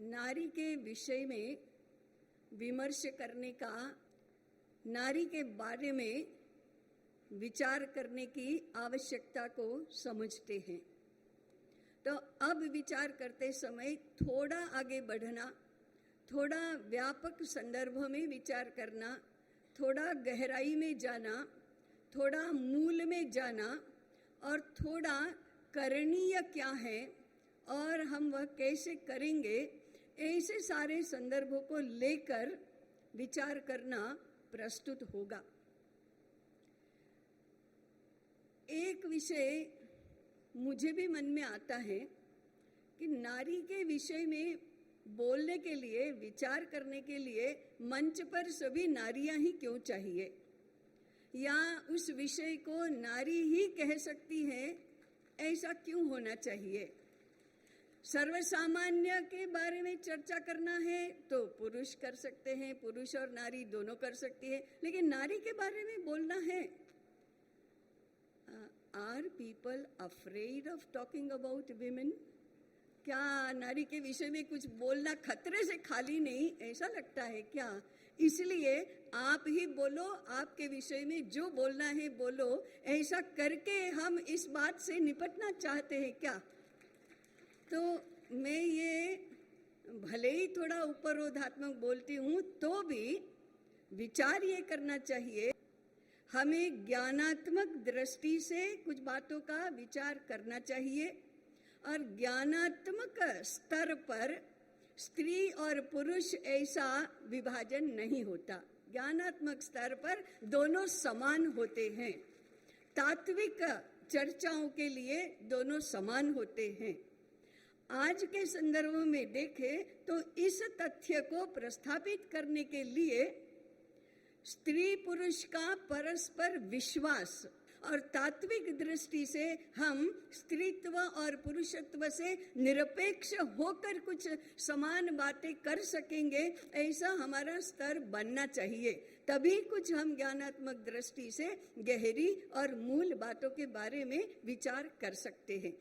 नारी के विषय में विमर्श करने का, नारी के बारे में विचार करने की आवश्यकता को समझते हैं। तो अब विचार करते समय थोड़ा आगे बढ़ना, थोड़ा व्यापक संदर्भ में विचार करना, थोड़ा गहराई में जाना, थोड़ा मूल में जाना और थोड़ा करणीय क्या है और हम वह कैसे करेंगे, ऐसे सारे संदर्भों को लेकर विचार करना प्रस्तुत होगा। एक विषय मुझे भी मन में आता है कि नारी के विषय में बोलने के लिए, विचार करने के लिए मंच पर सभी नारियां ही क्यों चाहिए, या उस विषय को नारी ही कह सकती है, ऐसा क्यों होना चाहिए। सर्वसामान्य के बारे में चर्चा करना है तो पुरुष कर सकते हैं, पुरुष और नारी दोनों कर सकती है, लेकिन नारी के बारे में बोलना है। Are people afraid of talking about women? क्या नारी के विषय में कुछ बोलना खतरे से खाली नहीं, ऐसा लगता है क्या? इसलिए आप ही बोलो, आपके विषय में जो बोलना है बोलो, ऐसा करके हम इस बात से निपटना चाहते हैं क्या? तो मैं ये भले ही थोड़ा उपरोधात्मक बोलती हूँ तो भी विचार ये करना चाहिए, हमें ज्ञानात्मक दृष्टि से कुछ बातों का विचार करना चाहिए और ज्ञानात्मक स्तर पर स्त्री और पुरुष ऐसा विभाजन नहीं होता। ज्ञानात्मक स्तर पर दोनों समान होते हैं, तात्विक चर्चाओं के लिए दोनों समान होते हैं। आज के संदर्भ में देखें तो इस तथ्य को प्रस्थापित करने के लिए स्त्री पुरुष का परस्पर विश्वास और तात्विक दृष्टि से हम स्त्रीत्व और पुरुषत्व से निरपेक्ष होकर कुछ समान बातें कर सकेंगे, ऐसा हमारा स्तर बनना चाहिए। तभी कुछ हम ज्ञानात्मक दृष्टि से गहरी और मूल बातों के बारे में विचार कर सकते हैं।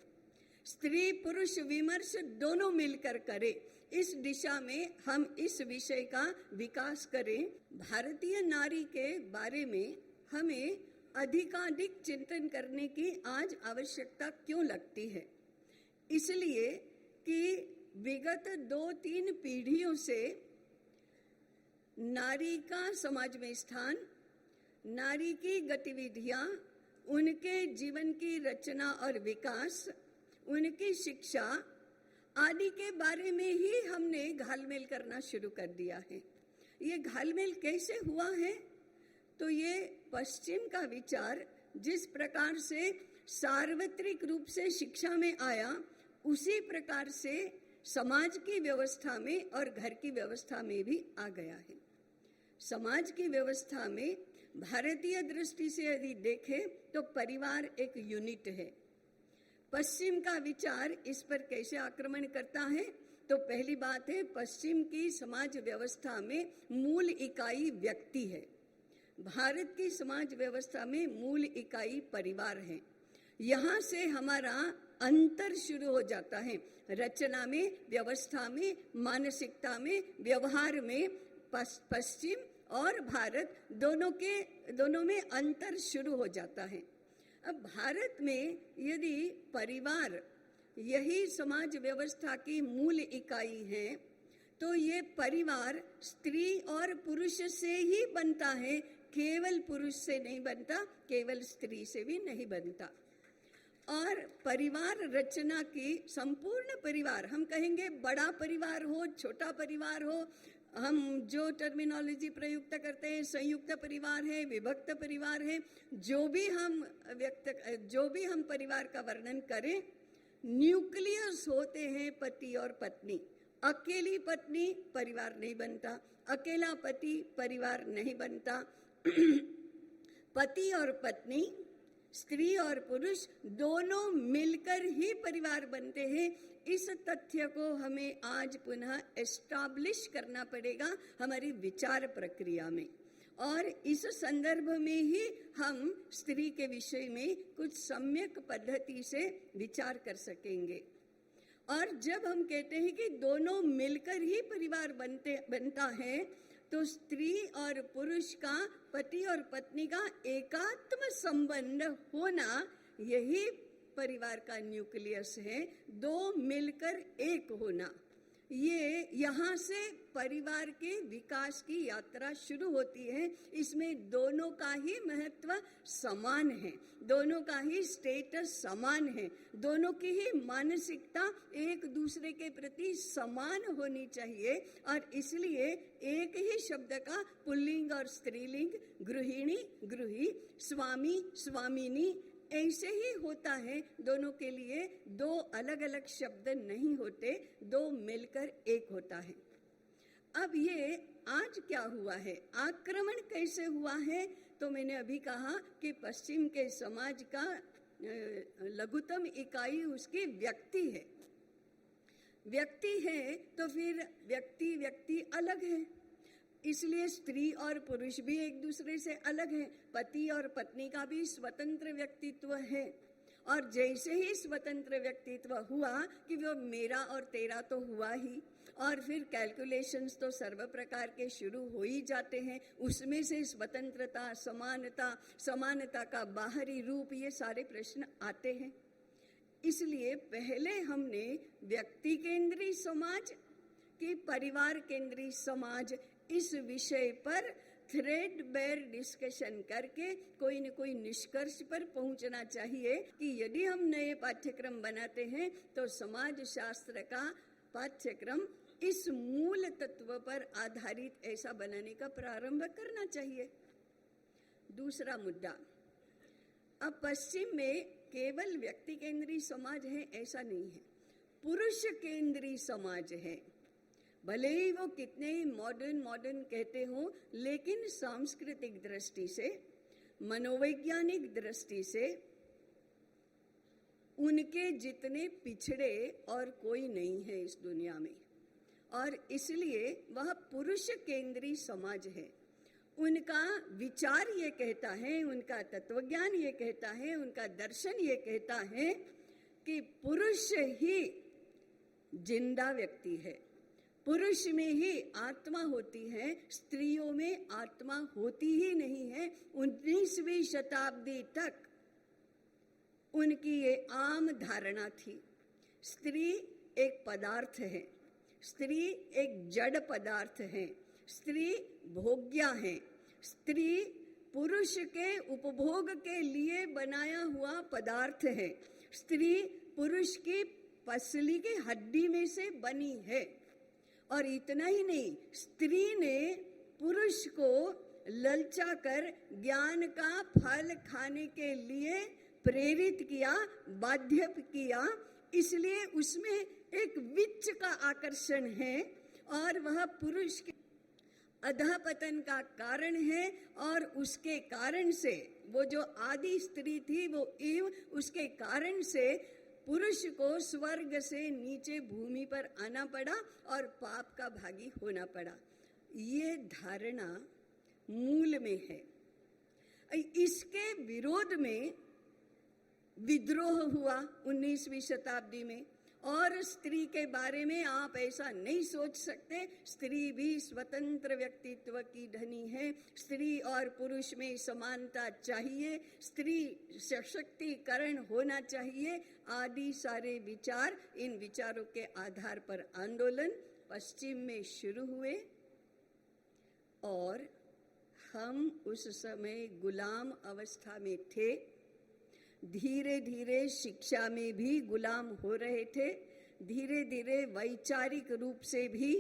स्त्री पुरुष विमर्श दोनों मिलकर करें, इस दिशा में हम इस विषय का विकास करें। भारतीय नारी के बारे में हमें अधिकाधिक चिंतन करने की आज आवश्यकता क्यों लगती है? इसलिए कि विगत 2-3 पीढ़ियों से नारी का समाज में स्थान, नारी की गतिविधियां, उनके जीवन की रचना और विकास, उनकी शिक्षा आदि के बारे में ही हमने घालमेल करना शुरू कर दिया है। ये घालमेल कैसे हुआ है? तो ये पश्चिम का विचार जिस प्रकार से सार्वत्रिक रूप से शिक्षा में आया, उसी प्रकार से समाज की व्यवस्था में और घर की व्यवस्था में भी आ गया है। समाज की व्यवस्था में भारतीय दृष्टि से यदि देखें तो परिवार एक यूनिट है। पश्चिम का विचार इस पर कैसे आक्रमण करता है? तो पहली बात है, पश्चिम की समाज व्यवस्था में मूल इकाई व्यक्ति है। भारत की समाज व्यवस्था में मूल इकाई परिवार है। यहाँ से हमारा अंतर शुरू हो जाता है, रचना में, व्यवस्था में, मानसिकता में, व्यवहार में। पश्चिम और भारत दोनों में अंतर शुरू हो जाता है। अब भारत में यदि परिवार यही समाज व्यवस्था की मूल इकाई है, तो ये परिवार स्त्री और पुरुष से ही बनता है, केवल पुरुष से नहीं बनता, केवल स्त्री से भी नहीं बनता। और परिवार रचना की संपूर्ण परिवार, हम कहेंगे बड़ा परिवार हो, छोटा परिवार हो, हम जो टर्मिनोलॉजी प्रयुक्त करते हैं, संयुक्त परिवार है, विभक्त परिवार है, जो भी हम परिवार का वर्णन करें, न्यूक्लियस होते हैं पति और पत्नी। अकेली पत्नी परिवार नहीं बनता, अकेला पति परिवार नहीं बनता। पति और पत्नी, स्त्री और पुरुष दोनों मिलकर ही परिवार बनते हैं। इस तथ्य को हमें आज पुनः एस्टैब्लिश करना पड़ेगा हमारी विचार प्रक्रिया में, और इस संदर्भ में ही हम स्त्री के विषय में कुछ सम्यक पद्धति से विचार कर सकेंगे। और जब हम कहते हैं कि दोनों मिलकर ही परिवार बनता है, तो स्त्री और पुरुष का, पति और पत्नी का एकात्म संबंध होना, यही परिवार का न्यूक्लियस है। दो मिलकर एक होना, ये यहाँ से परिवार के विकास की यात्रा शुरू होती है। इसमें दोनों का ही महत्व समान है, दोनों का ही स्टेटस समान है, दोनों की ही मानसिकता एक दूसरे के प्रति समान होनी चाहिए। और इसलिए एक ही शब्द का पुल्लिंग और स्त्रीलिंग, गृहिणी गृही, स्वामी स्वामिनी, ऐसे ही होता है। दोनों के लिए दो अलग अलग शब्द नहीं होते, दो मिलकर एक होता है। अब ये आज क्या हुआ है, आक्रमण कैसे हुआ है, तो मैंने अभी कहा कि पश्चिम के समाज का लघुतम इकाई उसकी व्यक्ति है। व्यक्ति है तो फिर व्यक्ति अलग है, इसलिए स्त्री और पुरुष भी एक दूसरे से अलग है। पति और पत्नी का भी स्वतंत्र व्यक्तित्व है। और जैसे ही स्वतंत्र व्यक्तित्व हुआ कि वो मेरा और तेरा तो हुआ ही, और फिर कैलकुलेशंस तो सर्व प्रकार के शुरू हो ही जाते हैं। उसमें से स्वतंत्रता, समानता का बाहरी रूप, ये सारे प्रश्न आते हैं। इसलिए पहले हमने व्यक्ति केंद्रीय समाज कि परिवार केंद्रीय समाज, इस विषय पर थ्रेडबेयर डिस्कशन करके कोई न कोई निष्कर्ष पर पहुंचना चाहिए कि यदि हम नए पाठ्यक्रम बनाते हैं तो समाज शास्त्र का पाठ्यक्रम इस मूल तत्व पर आधारित ऐसा बनाने का प्रारंभ करना चाहिए। दूसरा मुद्दा, अब पश्चिम में केवल व्यक्ति केंद्रीय समाज है ऐसा नहीं है, पुरुष केंद्रीय समाज है। भले ही वो कितने ही मॉडर्न कहते हो, लेकिन सांस्कृतिक दृष्टि से, मनोवैज्ञानिक दृष्टि से उनके जितने पिछड़े और कोई नहीं है इस दुनिया में। और इसलिए वह पुरुष केंद्रीय समाज है। उनका विचार ये कहता है, उनका तत्वज्ञान ये कहता है, उनका दर्शन ये कहता है कि पुरुष ही जिंदा व्यक्ति है, पुरुष में ही आत्मा होती है, स्त्रियों में आत्मा होती ही नहीं है। 19वीं शताब्दी तक उनकी ये आम धारणा थी। स्त्री एक पदार्थ है, स्त्री एक जड़ पदार्थ है, स्त्री भोग्या है, स्त्री पुरुष के उपभोग के लिए बनाया हुआ पदार्थ है, स्त्री पुरुष की पसली की हड्डी में से बनी है। और इतना ही नहीं, स्त्री ने पुरुष को ललचा कर ज्ञान का फल खाने के लिए प्रेरित किया, बाध्य किया। इसलिए उसमें एक विच का आकर्षण है और वह पुरुष के अधःपतन का कारण है। और उसके कारण से वो जो आदि स्त्री थी वो ईव, उसके कारण से पुरुष को स्वर्ग से नीचे भूमि पर आना पड़ा और पाप का भागी होना पड़ा। ये धारणा मूल में है। इसके विरोध में विद्रोह हुआ 19वीं शताब्दी में। और स्त्री के बारे में आप ऐसा नहीं सोच सकते, स्त्री भी स्वतंत्र व्यक्तित्व की धनी है, स्त्री और पुरुष में समानता चाहिए, स्त्री सशक्तिकरण होना चाहिए, आदि सारे विचार, इन विचारों के आधार पर आंदोलन पश्चिम में शुरू हुए। और हम उस समय गुलाम अवस्था में थे। धीरे धीरे शिक्षा में भी गुलाम हो रहे थे, धीरे धीरे वैचारिक रूप से भी,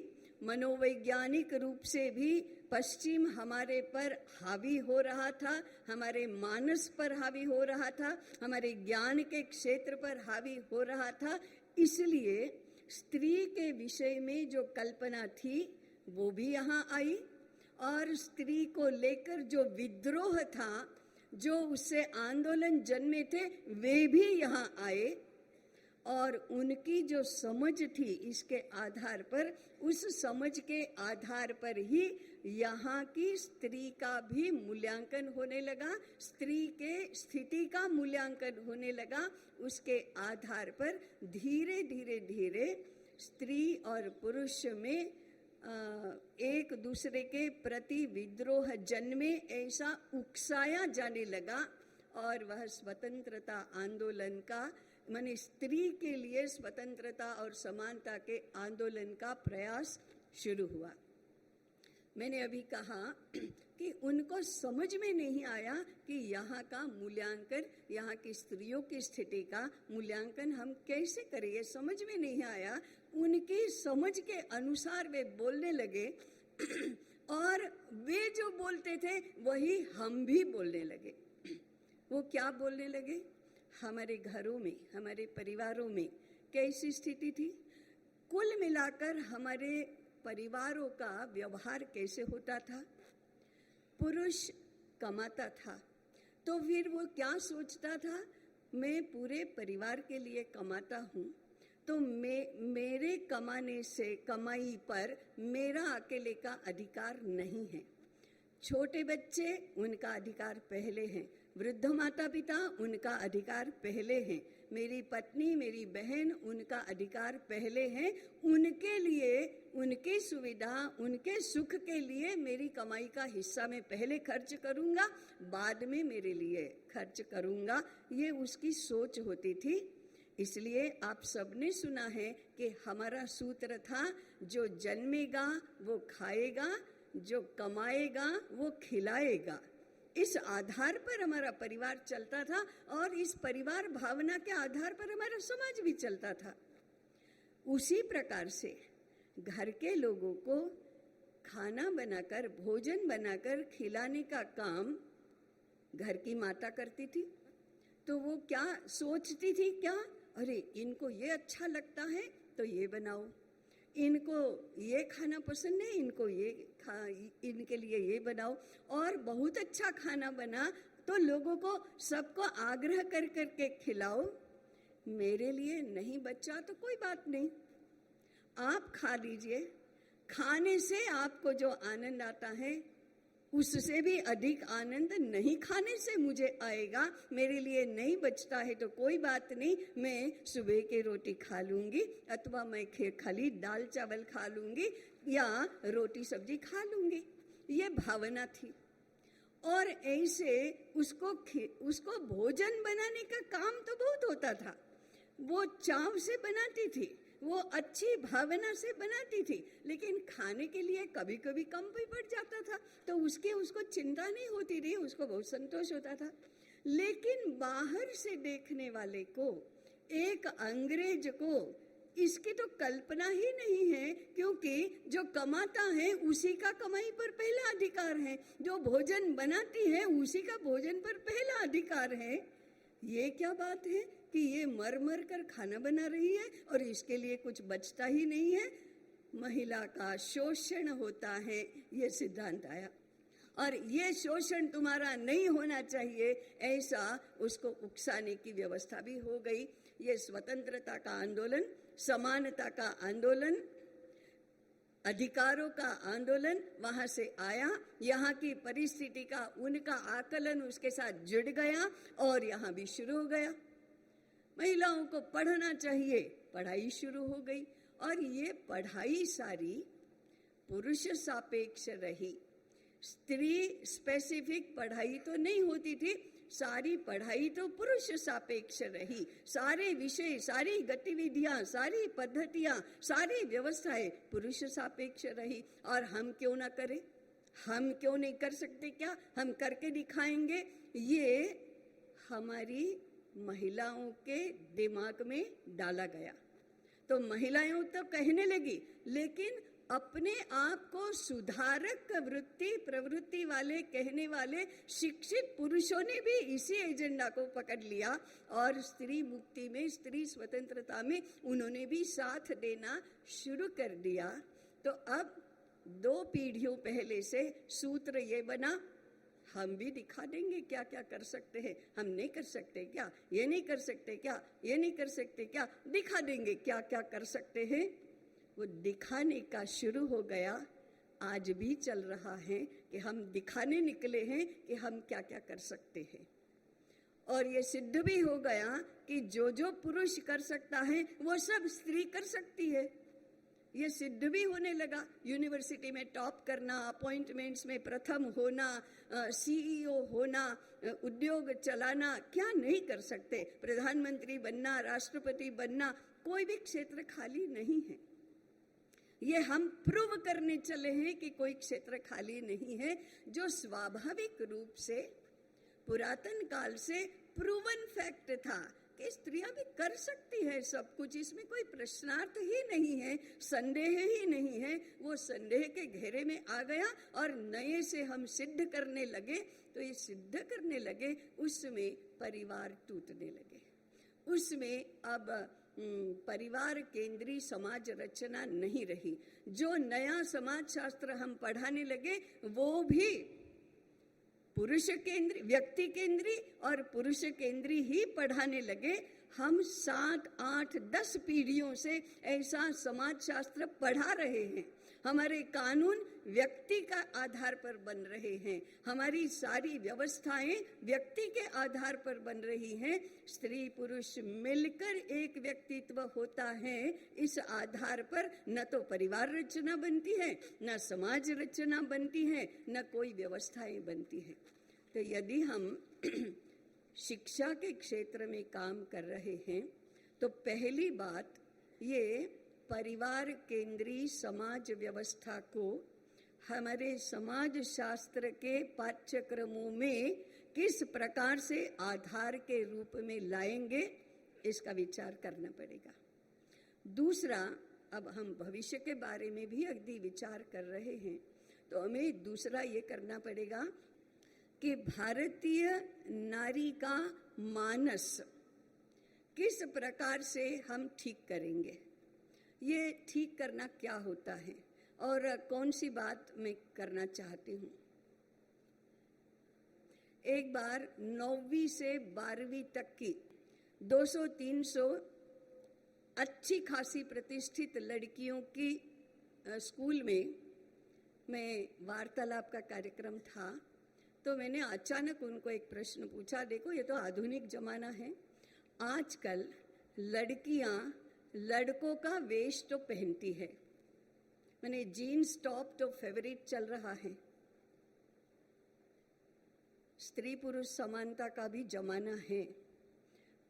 मनोवैज्ञानिक रूप से भी पश्चिम हमारे पर हावी हो रहा था, हमारे मानस पर हावी हो रहा था, हमारे ज्ञान के क्षेत्र पर हावी हो रहा था। इसलिए स्त्री के विषय में जो कल्पना थी वो भी यहाँ आई, और स्त्री को लेकर जो विद्रोह था, जो उससे आंदोलन जन्मे थे, वे भी यहाँ आए। और उनकी जो समझ थी इसके आधार पर, उस समझ के आधार पर ही यहाँ की स्त्री का भी मूल्यांकन होने लगा, स्त्री के स्थिति का मूल्यांकन होने लगा। उसके आधार पर धीरे धीरे धीरे स्त्री और पुरुष में एक दूसरे के प्रति विद्रोह जन्मे, ऐसा उकसाया जाने लगा। और वह स्वतंत्रता आंदोलन का, माने स्त्री के लिए स्वतंत्रता और समानता के आंदोलन का प्रयास शुरू हुआ। मैंने अभी कहा कि उनको समझ में नहीं आया कि यहाँ का मूल्यांकन, यहाँ की स्त्रियों की स्थिति का मूल्यांकन हम कैसे करें, ये समझ में नहीं आया। उनकी समझ के अनुसार वे बोलने लगे और वे जो बोलते थे वही हम भी बोलने लगे। वो क्या बोलने लगे? हमारे घरों में, हमारे परिवारों में कैसी स्थिति थी, कुल मिलाकर हमारे परिवारों का व्यवहार कैसे होता था। पुरुष कमाता था तो फिर वो क्या सोचता था, मैं पूरे परिवार के लिए कमाता हूँ तो मेरे कमाने से, कमाई पर मेरा अकेले का अधिकार नहीं है। छोटे बच्चे, उनका अधिकार पहले है। वृद्ध माता पिता, उनका अधिकार पहले है। मेरी पत्नी, मेरी बहन, उनका अधिकार पहले है। उनके लिए, उनकी सुविधा, उनके सुख के लिए मेरी कमाई का हिस्सा मैं पहले खर्च करूंगा, बाद में मेरे लिए खर्च करूंगा। ये उसकी सोच होती थी। इसलिए आप सबने सुना है कि हमारा सूत्र था, जो जन्मेगा वो खाएगा, जो कमाएगा वो खिलाएगा। इस आधार पर हमारा परिवार चलता था और इस परिवार भावना के आधार पर हमारा समाज भी चलता था। उसी प्रकार से घर के लोगों को खाना बनाकर, भोजन बनाकर खिलाने का काम घर की माता करती थी। तो वो क्या सोचती थी, क्या, अरे इनको ये अच्छा लगता है तो ये बनाओ, इनको ये खाना पसंद है, इनको ये इनके लिए ये बनाओ। और बहुत अच्छा खाना बना तो लोगों को, सबको आग्रह कर करके खिलाओ। मेरे लिए नहीं बचा तो कोई बात नहीं, आप खा लीजिए। खाने से आपको जो आनंद आता है उससे भी अधिक आनंद नहीं खाने से मुझे आएगा। मेरे लिए नहीं बचता है तो कोई बात नहीं, मैं सुबह की रोटी खा लूंगी, अथवा मैं खाली दाल चावल खा लूंगी या रोटी सब्जी खा लूंगी। ये भावना थी। और ऐसे उसको भोजन बनाने का काम तो बहुत होता था, वो चाव से बनाती थी, वो अच्छी भावना से बनाती थी, लेकिन खाने के लिए कभी कभी कम भी पड़ जाता था तो उसको चिंता नहीं होती थी, उसको बहुत संतोष होता था। लेकिन बाहर से देखने वाले को, एक अंग्रेज को इसकी तो कल्पना ही नहीं है, क्योंकि जो कमाता है उसी का कमाई पर पहला अधिकार है, जो भोजन बनाती है उसी का भोजन पर पहला अधिकार है। ये क्या बात है कि ये मर मर कर खाना बना रही है और इसके लिए कुछ बचता ही नहीं है। महिला का शोषण होता है, ये सिद्धांत आया। और ये शोषण तुम्हारा नहीं होना चाहिए, ऐसा उसको उकसाने की व्यवस्था भी हो गई। ये स्वतंत्रता का आंदोलन, समानता का आंदोलन, अधिकारों का आंदोलन वहां से आया। यहाँ की परिस्थिति का, उनका आकलन उसके साथ जुड़ गया और यहाँ भी शुरू हो गया। महिलाओं को पढ़ना चाहिए, पढ़ाई शुरू हो गई। और ये पढ़ाई सारी पुरुष सापेक्ष रही, स्त्री स्पेसिफिक पढ़ाई तो नहीं होती थी, सारी पढ़ाई तो पुरुष सापेक्ष रही। सारे विषय, सारी गतिविधियां, सारी पद्धतियां, सारी व्यवस्थाएं पुरुष सापेक्ष रही। और हम क्यों ना करें, हम क्यों नहीं कर सकते, क्या हम करके दिखाएंगे। ये हमारी महिलाओं के दिमाग में डाला गया। तो महिलाएं तो कहने लगी, लेकिन अपने आप को सुधारक वृत्ति प्रवृत्ति वाले कहने वाले शिक्षित पुरुषों ने भी इसी एजेंडा को पकड़ लिया और स्त्री मुक्ति में, स्त्री स्वतंत्रता में उन्होंने भी साथ देना शुरू कर दिया। तो अब 2 पीढ़ियों पहले से सूत्र ये बना, हम भी दिखा देंगे क्या क्या कर सकते हैं। हम नहीं कर सकते क्या, ये नहीं कर सकते क्या, ये नहीं कर सकते क्या, दिखा देंगे क्या क्या कर सकते हैं। वो दिखाने का शुरू हो गया, आज भी चल रहा है कि हम दिखाने निकले हैं कि हम क्या क्या कर सकते हैं। और ये सिद्ध भी हो गया कि जो जो पुरुष कर सकता है वो सब स्त्री कर सकती है। ये सिद्ध भी होने लगा। यूनिवर्सिटी में टॉप करना, अपॉइंटमेंट्स में प्रथम होना, सीईओ होना, उद्योग चलाना, क्या नहीं कर सकते। प्रधानमंत्री बनना, राष्ट्रपति बनना, कोई भी क्षेत्र खाली नहीं है। ये हम प्रूव करने चले हैं कि कोई क्षेत्र खाली नहीं है, जो स्वाभाविक रूप से पुरातन काल से प्रूवन फैक्ट था कि स्त्रियां भी कर सकती है सब कुछ। इसमें कोई प्रश्नार्थ ही नहीं है, संदेह ही नहीं है। वो संदेह के घेरे में आ गया और नए से हम सिद्ध करने लगे। तो ये सिद्ध करने लगे, उसमें परिवार टूटने लगे। उसमें अब परिवार केंद्रीय समाज रचना नहीं रही। जो नया समाज शास्त्र हम पढ़ाने लगे वो भी पुरुष केंद्रीय, व्यक्ति केंद्रीय और पुरुष केंद्रीय ही पढ़ाने लगे। हम 7, 8, 10 पीढ़ियों से ऐसा समाज शास्त्र पढ़ा रहे हैं। हमारे कानून व्यक्ति का आधार पर बन रहे हैं, हमारी सारी व्यवस्थाएं व्यक्ति के आधार पर बन रही हैं। स्त्री पुरुष मिलकर एक व्यक्तित्व होता है। इस आधार पर न तो परिवार रचना बनती है, न समाज रचना बनती है, न कोई व्यवस्थाएं बनती है। तो यदि हम शिक्षा के क्षेत्र में काम कर रहे हैं तो पहली बात, ये परिवार केंद्रीय समाज व्यवस्था को हमारे समाज शास्त्र के पाठ्यक्रमों में किस प्रकार से आधार के रूप में लाएंगे, इसका विचार करना पड़ेगा। दूसरा, अब हम भविष्य के बारे में भी अगदी विचार कर रहे हैं, तो हमें दूसरा ये करना पड़ेगा कि भारतीय नारी का मानस किस प्रकार से हम ठीक करेंगे। ये ठीक करना क्या होता है और कौन सी बात मैं करना चाहती हूँ। एक बार 9वीं से 12वीं तक की 200-300 अच्छी खासी प्रतिष्ठित लड़कियों की स्कूल में मैं वार्तालाप का कार्यक्रम था। तो मैंने अचानक उनको एक प्रश्न पूछा, देखो ये तो आधुनिक जमाना है, आजकल लड़कियां लड़कों का वेश तो पहनती है, मैंने जीन्स टॉप तो फेवरेट चल रहा है, स्त्री पुरुष समानता का भी जमाना है,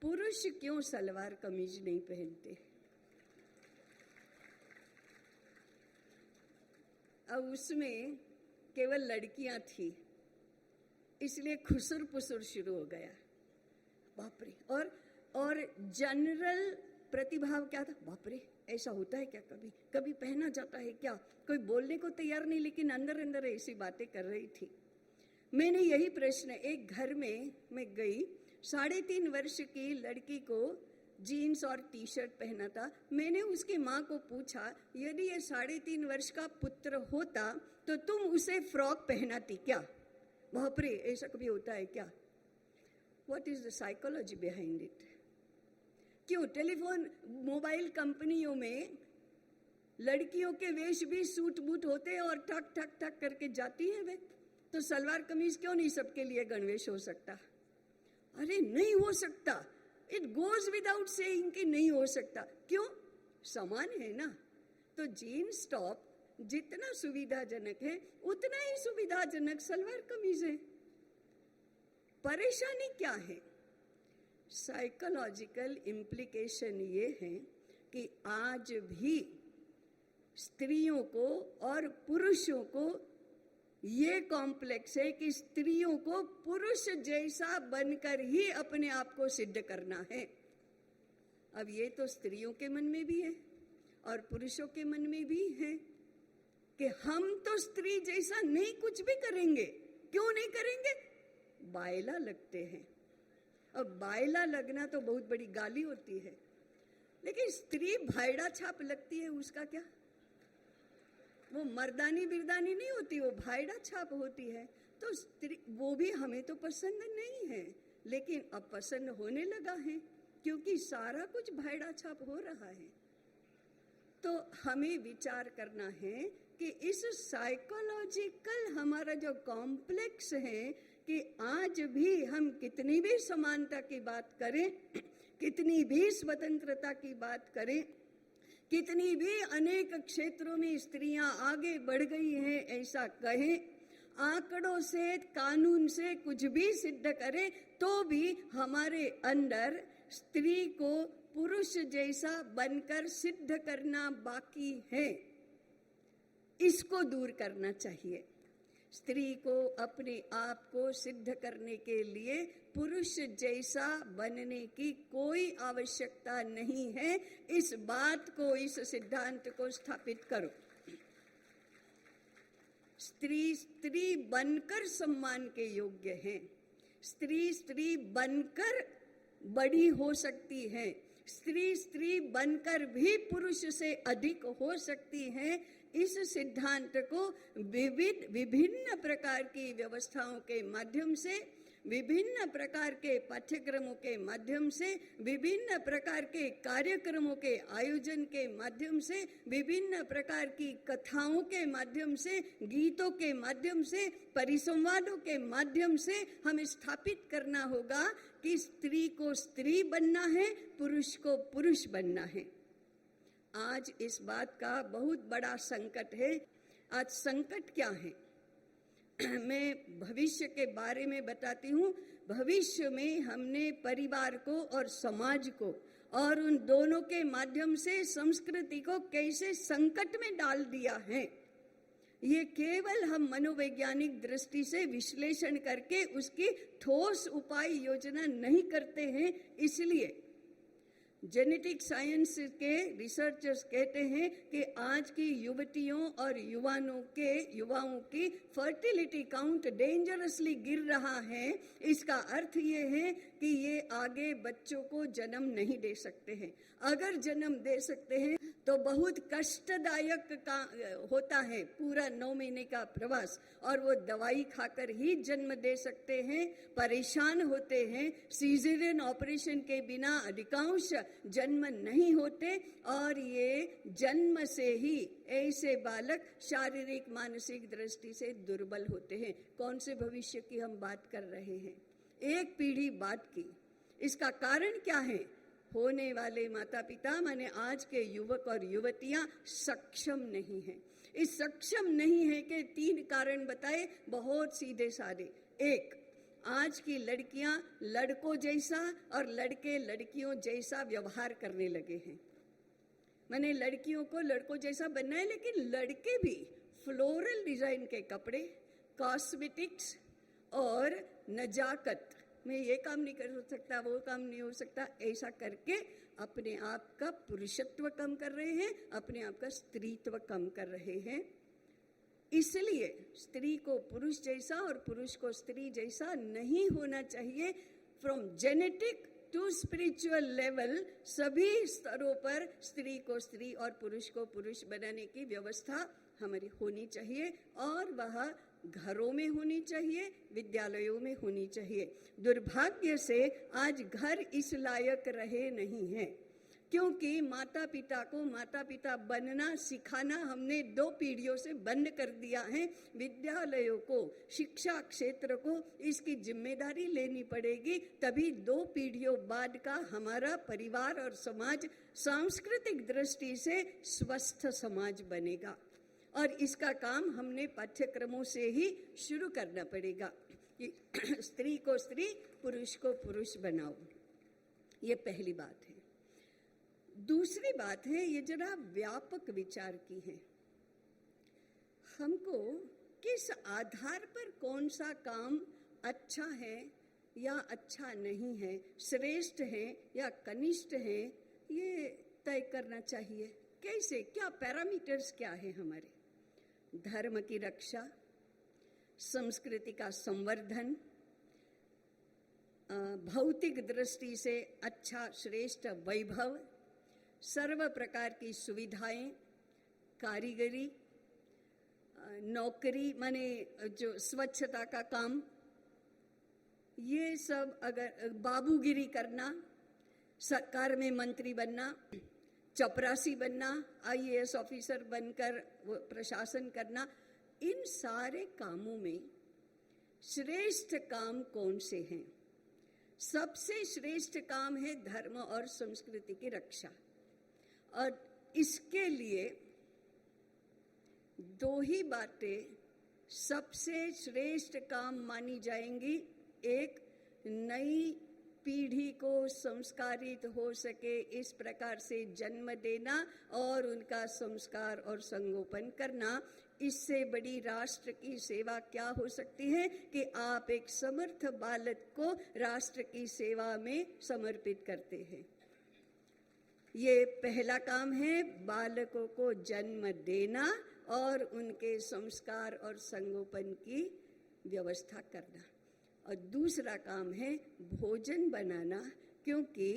पुरुष क्यों सलवार कमीज नहीं पहनते। अब उसमें केवल लड़कियां थी, इसलिए खुसुर पुसुर शुरू हो गया। बाप रे। और जनरल प्रतिभाव क्या था, बाप रे ऐसा होता है क्या, कभी कभी पहना जाता है क्या। कोई बोलने को तैयार नहीं, लेकिन अंदर अंदर ऐसी बातें कर रही थी। मैंने यही प्रश्न, एक घर में मैं गई, 3.5 वर्ष की लड़की को जीन्स और टी शर्ट पहना था। मैंने उसकी माँ को पूछा, यदि ये 3.5 वर्ष का पुत्र होता तो तुम उसे फ्रॉक पहनाती क्या। बाप रे, ऐसा कभी होता है क्या। What is the psychology behind it. क्यों टेलीफोन मोबाइल कंपनियों में लड़कियों के वेश भी सूट बूट होते हैं और ठक ठक ठक करके जाती हैं वे, तो सलवार कमीज क्यों नहीं सबके लिए गणवेश हो सकता। अरे नहीं हो सकता, इट गोज विदाउट सेइंग कि नहीं हो सकता। क्यों, समान है ना। तो जीन्स टॉप जितना सुविधाजनक है उतना ही सुविधाजनक सलवार कमीज है। परेशानी क्या है, साइकोलॉजिकल इम्प्लीकेशन ये है कि आज भी स्त्रियों को और पुरुषों को ये कॉम्प्लेक्स है कि स्त्रियों को पुरुष जैसा बनकर ही अपने आप को सिद्ध करना है। अब ये तो स्त्रियों के मन में भी है और पुरुषों के मन में भी है कि हम तो स्त्री जैसा नहीं कुछ भी करेंगे। क्यों नहीं करेंगे, बायला लगते हैं। अब बायला लगना तो बहुत बड़ी गाली होती है, लेकिन स्त्री भाईड़ा छाप लगती है, उसका क्या। वो मर्दानी बिरदानी नहीं होती, वो भाईड़ा छाप होती है। तो स्त्री वो भी हमें तो पसंद नहीं है, लेकिन अब पसंद होने लगा है क्योंकि सारा कुछ भाईड़ा छाप हो रहा है। तो हमें विचार करना है कि इस साइकोलॉजिकल हमारा जो कॉम्प्लेक्स है कि आज भी हम कितनी भी समानता की बात करें, कितनी भी स्वतंत्रता की बात करें, कितनी भी अनेक क्षेत्रों में स्त्रियां आगे बढ़ गई हैं ऐसा कहें, आंकड़ों से कानून से कुछ भी सिद्ध करें, तो भी हमारे अंदर स्त्री को पुरुष जैसा बनकर सिद्ध करना बाकी है। इसको दूर करना चाहिए। स्त्री को अपने आप को सिद्ध करने के लिए पुरुष जैसा बनने की कोई आवश्यकता नहीं है। इस बात को, इस सिद्धांत को स्थापित करो। स्त्री स्त्री बनकर सम्मान के योग्य है। स्त्री स्त्री बनकर बड़ी हो सकती है। स्त्री स्त्री बनकर भी पुरुष से अधिक हो सकती है। इस सिद्धांत को विभिन्न प्रकार की व्यवस्थाओं के माध्यम से, विभिन्न प्रकार के पाठ्यक्रमों के माध्यम से, विभिन्न प्रकार के कार्यक्रमों के आयोजन के माध्यम से, विभिन्न प्रकार की कथाओं के माध्यम से, गीतों के माध्यम से, परिसंवादों के माध्यम से हमें स्थापित करना होगा कि स्त्री को स्त्री बनना है, पुरुष को पुरुष बनना है। आज इस बात का बहुत बड़ा संकट है। आज संकट क्या है? मैं भविष्य के बारे में बताती हूँ। भविष्य में हमने परिवार को और समाज को और उन दोनों के माध्यम से संस्कृति को कैसे संकट में डाल दिया है, ये केवल हम मनोवैज्ञानिक दृष्टि से विश्लेषण करके उसकी ठोस उपाय योजना नहीं करते हैं। इसलिए जेनेटिक साइंस के रिसर्चर्स कहते हैं कि आज की युवतियों और युवाओं की फर्टिलिटी काउंट डेंजरसली गिर रहा है। इसका अर्थ ये है कि ये आगे बच्चों को जन्म नहीं दे सकते हैं। अगर जन्म दे सकते हैं तो बहुत कष्टदायक का होता है पूरा 9 महीने का प्रवास, और वो दवाई खाकर ही जन्म दे सकते हैं। परेशान होते हैं। सीजरियन ऑपरेशन के बिना अधिकांश जन्म नहीं होते, और ये जन्म से ही ऐसे बालक शारीरिक मानसिक दृष्टि से दुर्बल होते हैं। कौन से भविष्य की हम बात कर रहे हैं? एक पीढ़ी बाद की। इसका कारण क्या है? होने वाले माता पिता माने आज के युवक और युवतियां सक्षम नहीं हैं। इस सक्षम नहीं है के 3 कारण बताए, बहुत सीधे साधे। एक, आज की लड़कियां लड़कों जैसा और लड़के लड़कियों जैसा व्यवहार करने लगे हैं। मैंने लड़कियों को लड़कों जैसा बनना है, लेकिन लड़के भी फ्लोरल डिजाइन के कपड़े, कॉस्मेटिक्स और नजाकत में ये काम नहीं कर सकता, वो काम नहीं हो सकता, ऐसा करके अपने आप का पुरुषत्व कम कर रहे हैं, अपने आप का स्त्रीत्व कम कर रहे हैं। इसलिए स्त्री को पुरुष जैसा और पुरुष को स्त्री जैसा नहीं होना चाहिए। From genetic to spiritual level सभी स्तरों पर स्त्री को स्त्री और पुरुष को पुरुष बनाने की व्यवस्था हमारी होनी चाहिए, और वह घरों में होनी चाहिए, विद्यालयों में होनी चाहिए। दुर्भाग्य से आज घर इस लायक रहे नहीं हैं, क्योंकि माता पिता को माता पिता बनना सिखाना हमने 2 पीढ़ियों से बंद कर दिया है। विद्यालयों को, शिक्षा क्षेत्र को इसकी जिम्मेदारी लेनी पड़ेगी, तभी 2 पीढ़ियों बाद का हमारा परिवार और समाज सांस्कृतिक दृष्टि से स्वस्थ समाज बनेगा। और इसका काम हमने पाठ्यक्रमों से ही शुरू करना पड़ेगा कि स्त्री को स्त्री, पुरुष को पुरुष बनाओ। ये पहली बात है। दूसरी बात है, ये जरा व्यापक विचार की है। हमको किस आधार पर कौन सा काम अच्छा है या अच्छा नहीं है, श्रेष्ठ है या कनिष्ठ है, ये तय करना चाहिए। कैसे, क्या पैरामीटर्स क्या है हमारे? धर्म की रक्षा, संस्कृति का संवर्धन, भौतिक दृष्टि से अच्छा श्रेष्ठ वैभव, सर्व प्रकार की सुविधाएं, कारीगरी, नौकरी माने जो स्वच्छता का काम, ये सब अगर बाबूगिरी करना, सरकार में मंत्री बनना, चपरासी बनना, आईएएस ऑफिसर बनकर वो प्रशासन करना, इन सारे कामों में श्रेष्ठ काम कौन से हैं? सबसे श्रेष्ठ काम है धर्म और संस्कृति की रक्षा। और इसके लिए दो ही बातें सबसे श्रेष्ठ काम मानी जाएंगी। एक, नई पीढ़ी को संस्कारित हो सके इस प्रकार से जन्म देना और उनका संस्कार और संगोपन करना। इससे बड़ी राष्ट्र की सेवा क्या हो सकती है कि आप एक समर्थ बालक को राष्ट्र की सेवा में समर्पित करते हैं। ये पहला काम है, बालकों को जन्म देना और उनके संस्कार और संगोपन की व्यवस्था करना। और दूसरा काम है भोजन बनाना, क्योंकि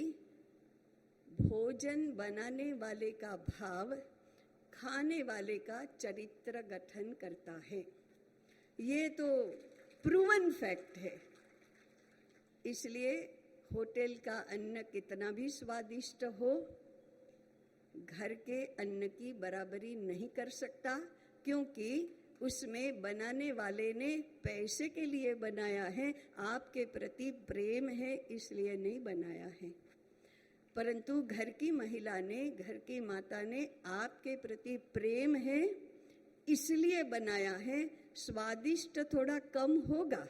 भोजन बनाने वाले का भाव खाने वाले का चरित्र गठन करता है। ये तो प्रूवन फैक्ट है। इसलिए होटल का अन्न कितना भी स्वादिष्ट हो, घर के अन्न की बराबरी नहीं कर सकता, क्योंकि उसमें बनाने वाले ने पैसे के लिए बनाया है, आपके प्रति प्रेम है इसलिए नहीं बनाया है। परंतु घर की महिला ने, घर की माता ने आपके प्रति प्रेम है इसलिए बनाया है। स्वादिष्ट थोड़ा कम होगा,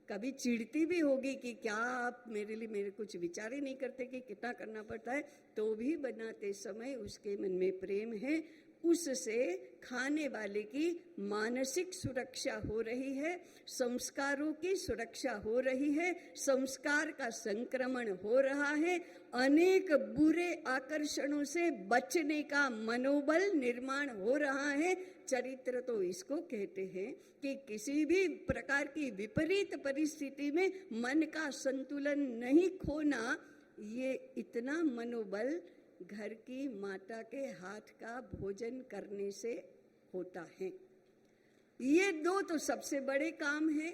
कभी चिढ़ती भी होगी कि क्या आप मेरे कुछ विचार ही नहीं करते कि कितना करना पड़ता है, तो भी बनाते समय उसके मन में प्रेम है। उससे खाने वाले की मानसिक सुरक्षा हो रही है, संस्कारों की सुरक्षा हो रही है, संस्कार का संक्रमण हो रहा है, अनेक बुरे आकर्षणों से बचने का मनोबल निर्माण हो रहा है। चरित्र तो इसको कहते हैं कि किसी भी प्रकार की विपरीत परिस्थिति में मन का संतुलन नहीं खोना, ये इतना मनोबल घर की माता के हाथ का भोजन करने से होता है। ये दो तो सबसे बड़े काम हैं।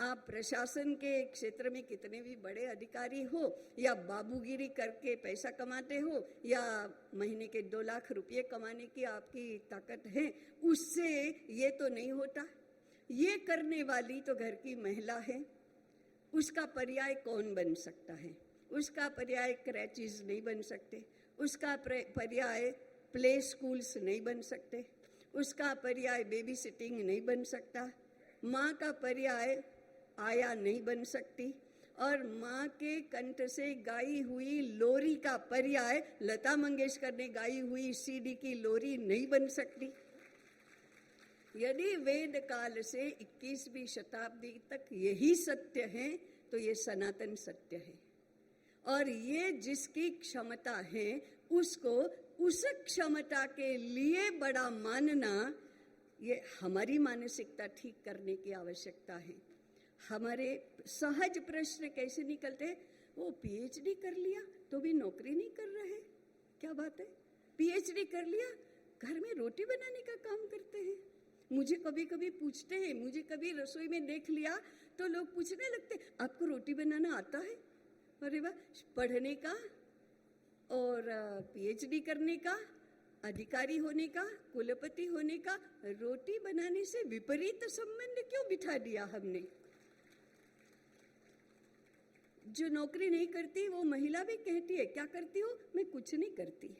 आप प्रशासन के क्षेत्र में कितने भी बड़े अधिकारी हो या बाबूगिरी करके पैसा कमाते हो या महीने के 2 लाख रुपए कमाने की आपकी ताकत है, उससे ये तो नहीं होता। ये करने वाली तो घर की महिला है। उसका पर्याय कौन बन सकता है? उसका पर्याय क्रैचेस नहीं बन सकते, उसका पर्याय प्ले स्कूल्स नहीं बन सकते, उसका पर्याय बेबी सिटिंग नहीं बन सकता, माँ का पर्याय आया नहीं बन सकती, और माँ के कंठ से गाई हुई लोरी का पर्याय लता मंगेशकर ने गाई हुई सीडी की लोरी नहीं बन सकती। यदि वेद काल से 21वीं शताब्दी तक यही सत्य है तो ये सनातन सत्य है। और ये जिसकी क्षमता है उसको उस क्षमता के लिए बड़ा मानना, ये हमारी मानसिकता ठीक करने की आवश्यकता है। हमारे सहज प्रश्न कैसे निकलते? वो पीएचडी कर लिया तो भी नौकरी नहीं कर रहा है, क्या बात है? पीएचडी कर लिया, घर में रोटी बनाने का काम करते हैं। मुझे कभी कभी पूछते हैं, मुझे कभी रसोई में देख लिया तो लोग पूछने लगते, आपको रोटी बनाना आता है? अरे वाह! पढ़ने का और पीएचडी करने का, अधिकारी होने का, कुलपति होने का, रोटी बनाने से विपरीत संबंध क्यों बिठा दिया हमने? जो नौकरी नहीं करती वो महिला भी कहती है, क्या करती हो? मैं कुछ नहीं करती।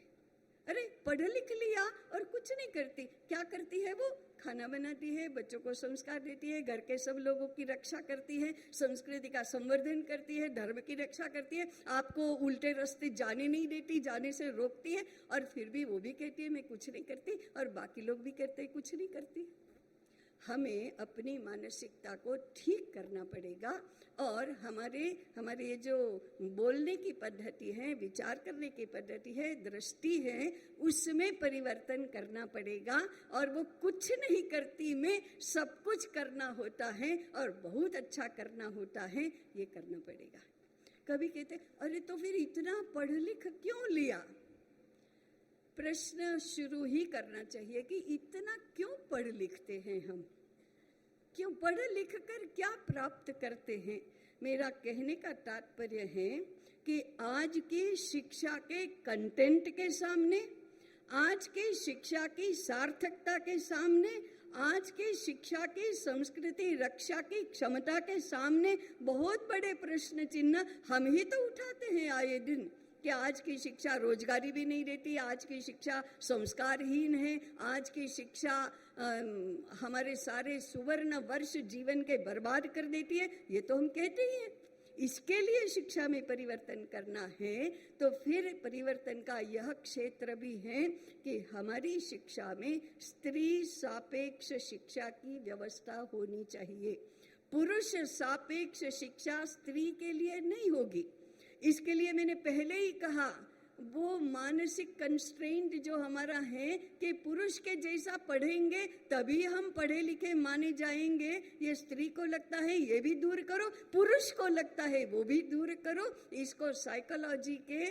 अरे पढ़ लिख लिया और कुछ नहीं करती, क्या करती है वो? खाना बनाती है, बच्चों को संस्कार देती है, घर के सब लोगों की रक्षा करती है, संस्कृति का संवर्धन करती है, धर्म की रक्षा करती है, आपको उल्टे रास्ते जाने नहीं देती, जाने से रोकती है, और फिर भी वो भी कहती है मैं कुछ नहीं करती, और बाकी लोग भी कहते हैं कुछ नहीं करती। हमें अपनी मानसिकता को ठीक करना पड़ेगा, और हमारे ये जो बोलने की पद्धति है, विचार करने की पद्धति है, दृष्टि है, उसमें परिवर्तन करना पड़ेगा। और वो कुछ नहीं करती में सब कुछ करना होता है और बहुत अच्छा करना होता है, ये करना पड़ेगा। कभी कहते अरे तो फिर इतना पढ़ लिख क्यों लिया? प्रश्न शुरू ही करना चाहिए कि इतना क्यों पढ़ लिखते हैं हम, क्यों पढ़ लिख कर क्या प्राप्त करते हैं। मेरा कहने का तात्पर्य है कि आज की शिक्षा के कंटेंट के सामने, आज की शिक्षा की सार्थकता के सामने, आज की शिक्षा की संस्कृति रक्षा की क्षमता के सामने बहुत बड़े प्रश्न चिन्ह हम ही तो उठाते हैं आए दिन कि आज की शिक्षा रोजगारी भी नहीं देती, आज की शिक्षा संस्कारहीन है, आज की शिक्षा हमारे सारे सुवर्ण वर्ष जीवन के बर्बाद कर देती है। ये तो हम कहते ही हैं। इसके लिए शिक्षा में परिवर्तन करना है तो फिर परिवर्तन का यह क्षेत्र भी है कि हमारी शिक्षा में स्त्री सापेक्ष शिक्षा की व्यवस्था होनी चाहिए। पुरुष सापेक्ष शिक्षा स्त्री के लिए नहीं होगी। इसके लिए मैंने पहले ही कहा, वो मानसिक कंस्ट्रेंट जो हमारा है कि पुरुष के जैसा पढ़ेंगे तभी हम पढ़े लिखे माने जाएंगे, ये स्त्री को लगता है ये भी दूर करो, पुरुष को लगता है वो भी दूर करो। इसको साइकोलॉजी के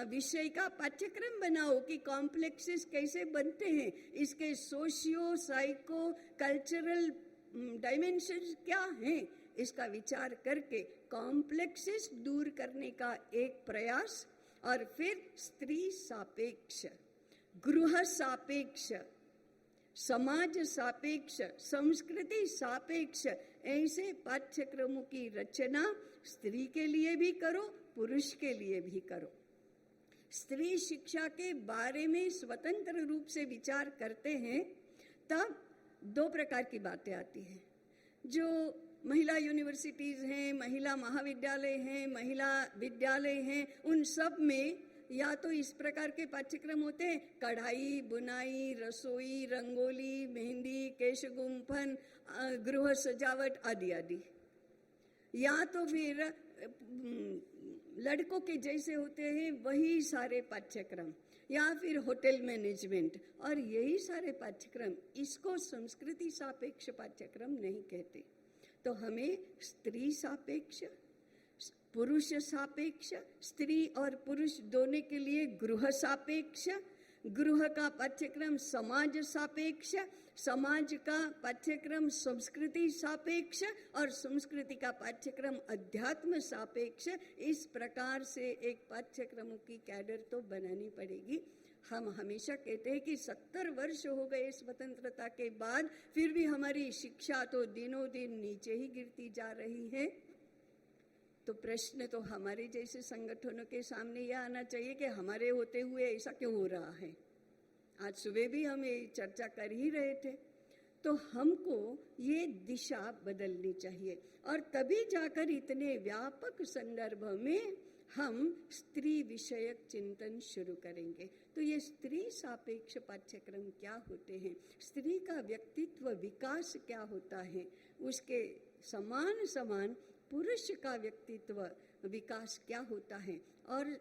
विषय का पाठ्यक्रम बनाओ कि कॉम्प्लेक्सेस कैसे बनते हैं, इसके सोशियो साइको कल्चरल डायमेंशंस क्या हैं, इसका विचार करके कॉम्प्लेक्सेस दूर करने का एक प्रयास। और फिर स्त्री सापेक्ष, गृह सापेक्ष, समाज सापेक्ष, संस्कृति सापेक्ष ऐसे पाठ्यक्रमों की रचना स्त्री के लिए भी करो, पुरुष के लिए भी करो। स्त्री शिक्षा के बारे में स्वतंत्र रूप से विचार करते हैं तब दो प्रकार की बातें आती हैं। जो महिला यूनिवर्सिटीज हैं, महिला महाविद्यालय हैं, महिला विद्यालय हैं, उन सब में या तो इस प्रकार के पाठ्यक्रम होते हैं, कढ़ाई, बुनाई, रसोई, रंगोली, मेहंदी, केश गुंफन, गृह सजावट आदि आदि, या तो फिर लड़कों के जैसे होते हैं वही सारे पाठ्यक्रम, या फिर होटल मैनेजमेंट और यही सारे पाठ्यक्रम। इसको संस्कृति सापेक्ष पाठ्यक्रम नहीं कहते। तो हमें स्त्री सापेक्ष, पुरुष सापेक्ष, स्त्री और पुरुष दोनों के लिए गृह सापेक्ष, गृह का पाठ्यक्रम समाज सापेक्ष, समाज का पाठ्यक्रम संस्कृति सापेक्ष और संस्कृति का पाठ्यक्रम अध्यात्म सापेक्ष, इस प्रकार से एक पाठ्यक्रमों की कैडर तो बनानी पड़ेगी। हम हमेशा कहते हैं कि 70 वर्ष हो गए स्वतंत्रता के बाद, फिर भी हमारी शिक्षा तो दिनों दिन नीचे ही गिरती जा रही है। तो प्रश्न तो हमारे जैसे संगठनों के सामने यह आना चाहिए कि हमारे होते हुए ऐसा क्यों हो रहा है। आज सुबह भी हम ये चर्चा कर ही रहे थे। तो हमको ये दिशा बदलनी चाहिए और तभी जाकर इतने व्यापक संदर्भ में हम स्त्री विषयक चिंतन शुरू करेंगे। तो ये स्त्री सापेक्ष पाठ्यक्रम क्या होते हैं, स्त्री का व्यक्तित्व विकास क्या होता है, उसके समान समान पुरुष का व्यक्तित्व विकास क्या होता है और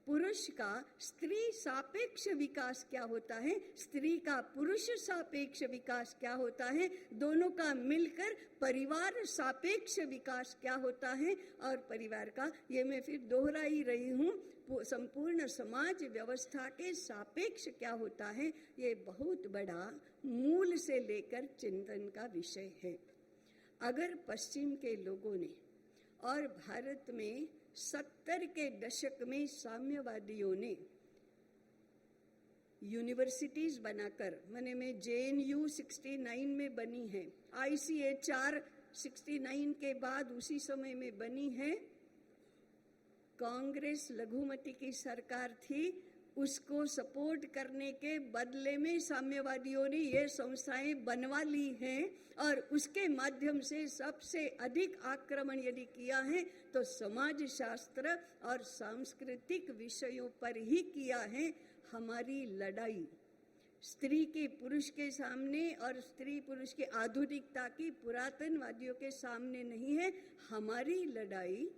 पुरुष का स्त्री सापेक्ष विकास क्या होता है, स्त्री का पुरुष सापेक्ष विकास क्या होता है, दोनों का मिलकर परिवार सापेक्ष विकास क्या होता है और परिवार का, ये मैं फिर दोहरा ही रही हूँ, संपूर्ण समाज व्यवस्था के सापेक्ष क्या होता है। ये बहुत बड़ा मूल से लेकर चिंतन का विषय है। अगर पश्चिम के लोगों ने और भारत में 70 के दशक में साम्यवादियों ने यूनिवर्सिटीज बनाकर, मैंने में JNU 69 में बनी है, ICHR 69 के बाद उसी समय में बनी है, कांग्रेस लघुमती की सरकार थी, उसको सपोर्ट करने के बदले में साम्यवादियों ने ये संस्थाएं बनवा ली हैं और उसके माध्यम से सबसे अधिक आक्रमण यदि किया है तो समाज शास्त्र और सांस्कृतिक विषयों पर ही किया है। हमारी लड़ाई स्त्री के पुरुष के सामने और स्त्री पुरुष की आधुनिकता की पुरातनवादियों के सामने नहीं है, हमारी लड़ाई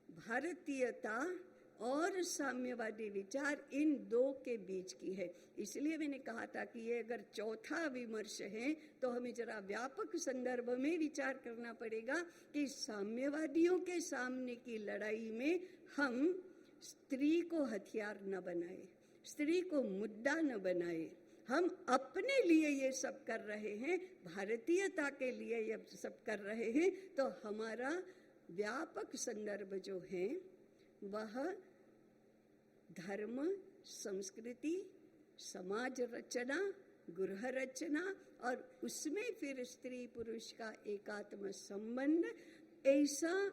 भारतीयता और साम्यवादी विचार इन दो के बीच की है। इसलिए मैंने कहा था कि ये अगर चौथा विमर्श है तो हमें जरा व्यापक संदर्भ में विचार करना पड़ेगा कि साम्यवादियों के सामने की लड़ाई में हम स्त्री को हथियार न बनाए, स्त्री को मुद्दा न बनाए। हम अपने लिए ये सब कर रहे हैं, भारतीयता के लिए ये सब कर रहे हैं, तो हमारा व्यापक संदर्भ जो है वह धर्म, संस्कृति, समाज रचना, गृह रचना और उसमें फिर स्त्री पुरुष का एकात्म संबंध, ऐसा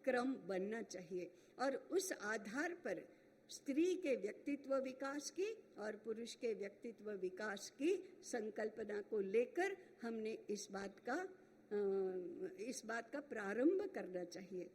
क्रम बनना चाहिए। और उस आधार पर स्त्री के व्यक्तित्व विकास की और पुरुष के व्यक्तित्व विकास की संकल्पना को लेकर हमने इस बात का प्रारंभ करना चाहिए।